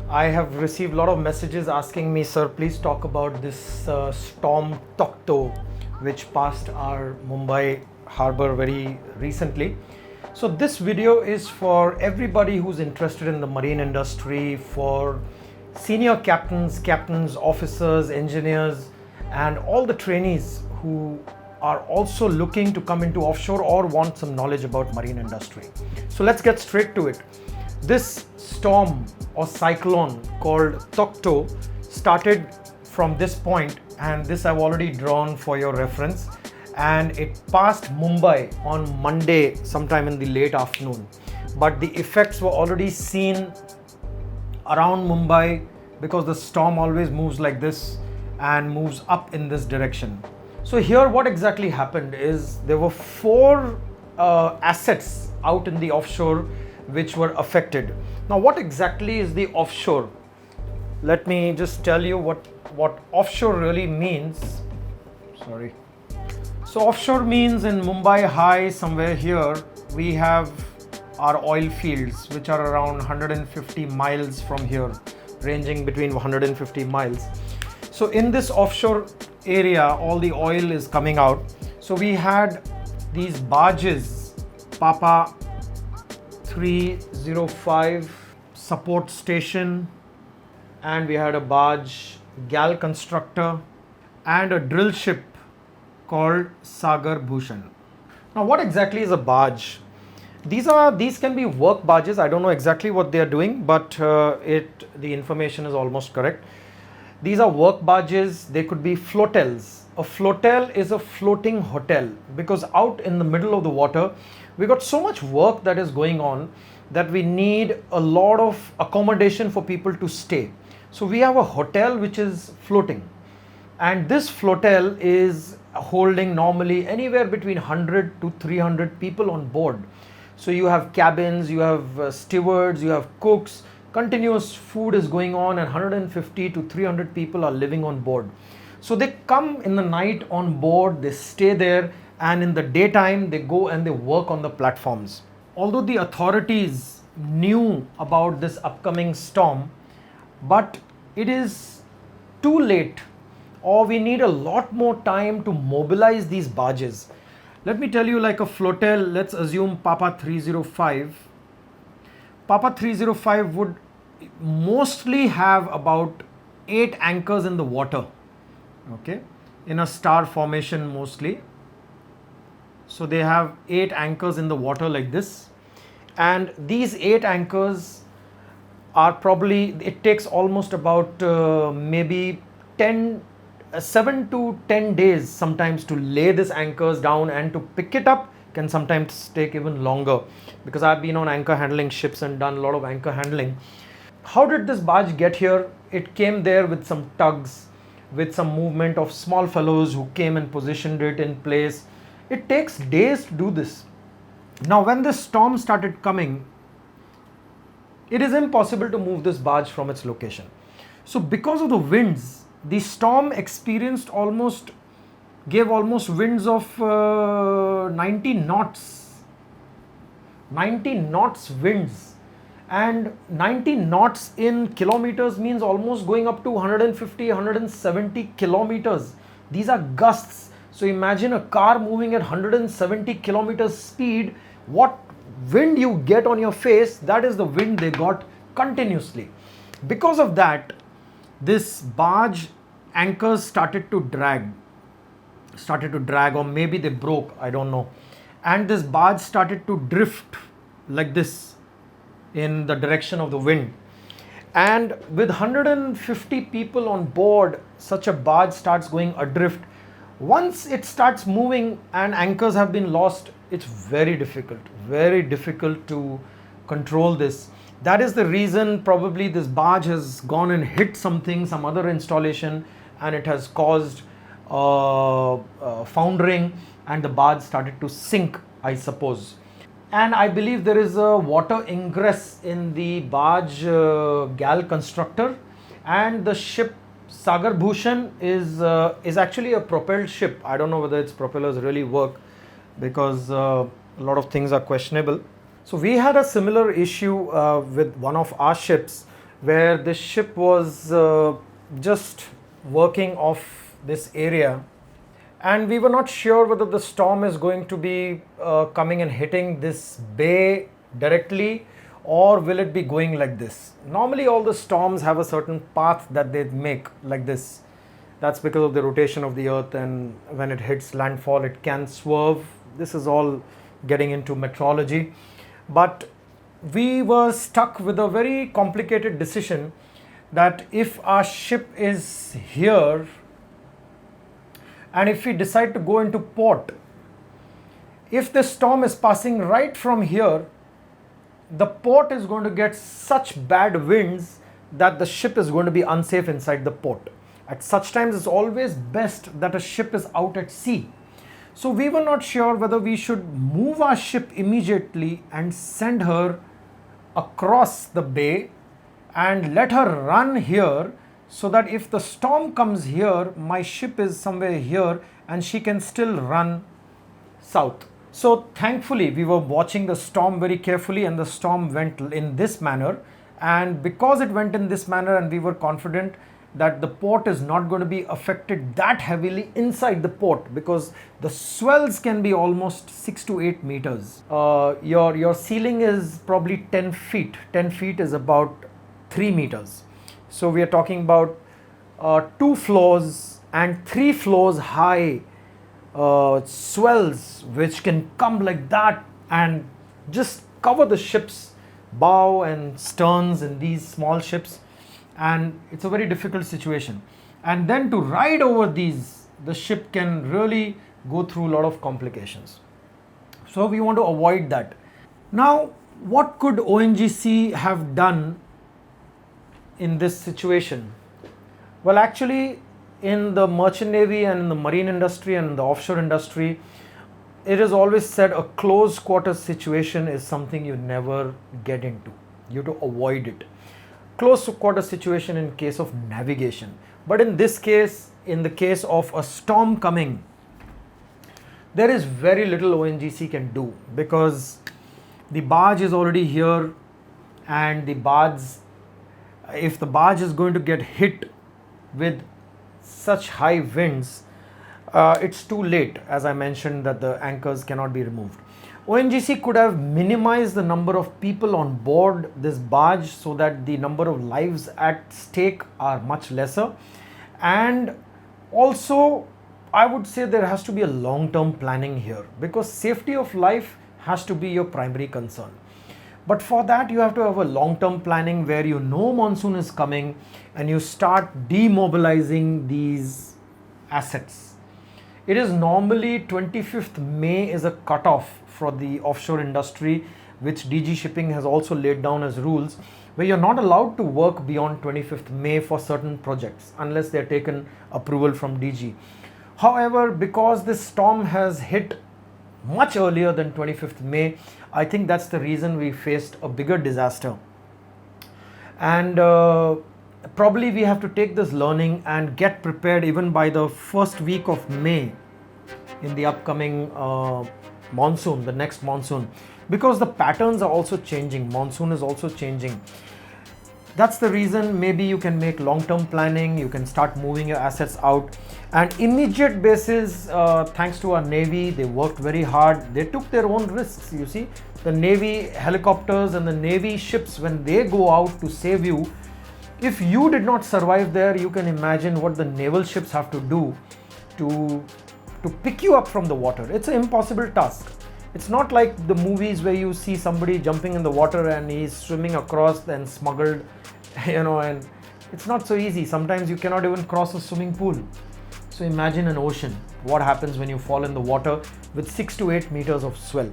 I have received a lot of messages asking me, sir, please talk about this storm Tauktae, which passed our Mumbai harbor very recently. So this video is for everybody who's interested in the marine industry, for senior captains, officers, engineers, and all the trainees who are also looking to come into offshore or want some knowledge about marine industry. So let's get straight to it. This storm or cyclone called Tauktae started from this point, and this I've already drawn for your reference, and it passed Mumbai on Monday sometime in the late afternoon. But the effects were already seen around Mumbai because the storm always moves like this and moves up in this direction. So here what exactly happened is there were four assets out in the offshore which were affected. Now what exactly is the offshore? Let me just tell you what offshore really means. Sorry. So offshore means in Mumbai High, somewhere here, we have our oil fields which are around 150 miles from here, ranging between 150 miles. So in this offshore area, all the oil is coming out. So we had these barges, Papa 305 support station, and we had a barge gal constructor and a drill ship called Sagar Bhushan. Now what exactly is a barge? These can be work barges. I don't know exactly what they are doing, but the information is almost correct. These are work barges. They could be flotels. A flotel is a floating hotel, because out in the middle of the water we got so much work that is going on that we need a lot of accommodation for people to stay. So we have a hotel which is floating, and this flotel is holding normally anywhere between 100 to 300 people on board. So you have cabins, you have stewards, you have cooks, continuous food is going on, and 150 to 300 people are living on board. So they come in the night on board, they stay there, and in the daytime they go and they work on the platforms. Although the authorities knew about this upcoming storm, but it is too late, or we need a lot more time to mobilize these barges. Let me tell you, like a flotel, let's assume Papa 305. Papa 305 would mostly have about 8 anchors in the water, okay, in a star formation mostly. So they have 8 anchors in the water like this, and these 8 anchors are probably, it takes almost about maybe 7 to 10 days sometimes to lay these anchors down, and to pick it up can sometimes take even longer, because I've been on anchor handling ships and done a lot of anchor handling. How did this barge get here? It came there with some tugs, with some movement of small fellows who came and positioned it in place. It takes days to do this. Now when this storm started coming, it is impossible to move this barge from its location. So because of the winds, the storm gave almost winds of 90 knots. 90 knots winds, and 90 knots in kilometers means almost going up to 150, 170 kilometers. These are gusts. So imagine a car moving at 170 kilometers speed. What wind you get on your face, that is the wind they got continuously. Because of that, this barge anchors started to drag, or maybe they broke, I don't know. And this barge started to drift like this in the direction of the wind. And with 150 people on board, such a barge starts going adrift. Once it starts moving and anchors have been lost, it's very difficult to control this. That is the reason probably this barge has gone and hit something, some other installation, and it has caused foundering, and the barge started to sink, I suppose. And I believe there is a water ingress in the barge gal constructor, and the ship Sagar Bhushan is actually a propelled ship. I don't know whether its propellers really work, because a lot of things are questionable. So we had a similar issue with one of our ships where this ship was just working off this area, and we were not sure whether the storm is going to be coming and hitting this bay directly, or will it be going like this. Normally all the storms have a certain path that they make like this. That's because of the rotation of the earth, and when it hits landfall it can swerve. This is all getting into meteorology, but we were stuck with a very complicated decision that if our ship is here and if we decide to go into port, if the storm is passing right from here, the port is going to get such bad winds that the ship is going to be unsafe inside the port. At such times, it's always best that a ship is out at sea. So we were not sure whether we should move our ship immediately and send her across the bay and let her run here, so that if the storm comes here, my ship is somewhere here and she can still run south. So thankfully we were watching the storm very carefully, and the storm went in this manner, and because it went in this manner and we were confident that the port is not going to be affected that heavily inside the port, because the swells can be almost 6 to 8 meters. Your ceiling is probably 10 feet. 10 feet is about 3 meters. So we are talking about 2 floors and 3 floors high swells which can come like that and just cover the ship's bow and sterns in these small ships, and it's a very difficult situation. And then to ride over these, the ship can really go through a lot of complications. So we want to avoid that. Now, what could ONGC have done in this situation? Well, actually, in the merchant navy and in the marine industry and in the offshore industry, it is always said a close quarters situation is something you never get into. You have to avoid it. Close quarter situation in case of navigation. But in this case, in the case of a storm coming, there is very little ONGC can do, because the barge is already here, and the barge, if the barge is going to get hit with such high winds, it's too late, as I mentioned, that the anchors cannot be removed. ONGC could have minimized the number of people on board this barge so that the number of lives at stake are much lesser. And also, I would say there has to be a long-term planning here, because safety of life has to be your primary concern. But for that, you have to have a long-term planning where you know monsoon is coming and you start demobilizing these assets. It is normally 25th May is a cutoff for the offshore industry, which DG Shipping has also laid down as rules, where you're not allowed to work beyond 25th May for certain projects unless they're taken approval from DG. However, because this storm has hit much earlier than 25th May, I think that's the reason we faced a bigger disaster. And probably we have to take this learning and get prepared even by the first week of May in the upcoming monsoon, the next monsoon, because the patterns are also changing. Monsoon is also changing. That's the reason maybe you can make long-term planning, you can start moving your assets out. And immediate basis, thanks to our Navy, they worked very hard. They took their own risks, you see. The Navy helicopters and the Navy ships, when they go out to save you, if you did not survive there, you can imagine what the naval ships have to do to pick you up from the water. It's an impossible task. It's not like the movies where you see somebody jumping in the water and he's swimming across and smuggled, and it's not so easy. Sometimes you cannot even cross a swimming pool. So imagine an ocean. What happens when you fall in the water with 6 to 8 meters of swell.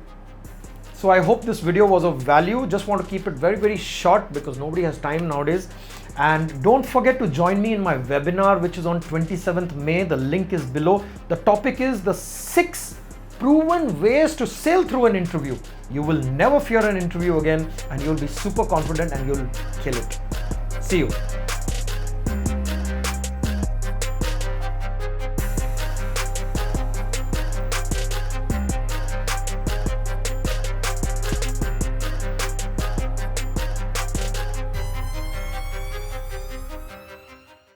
So I hope this video was of value. Just want to keep it very, very short because nobody has time nowadays. And don't forget to join me in my webinar, which is on 27th May. The link is below. The topic is the 6 proven ways to sail through an interview. You will never fear an interview again, and you'll be super confident and you'll kill it. See you.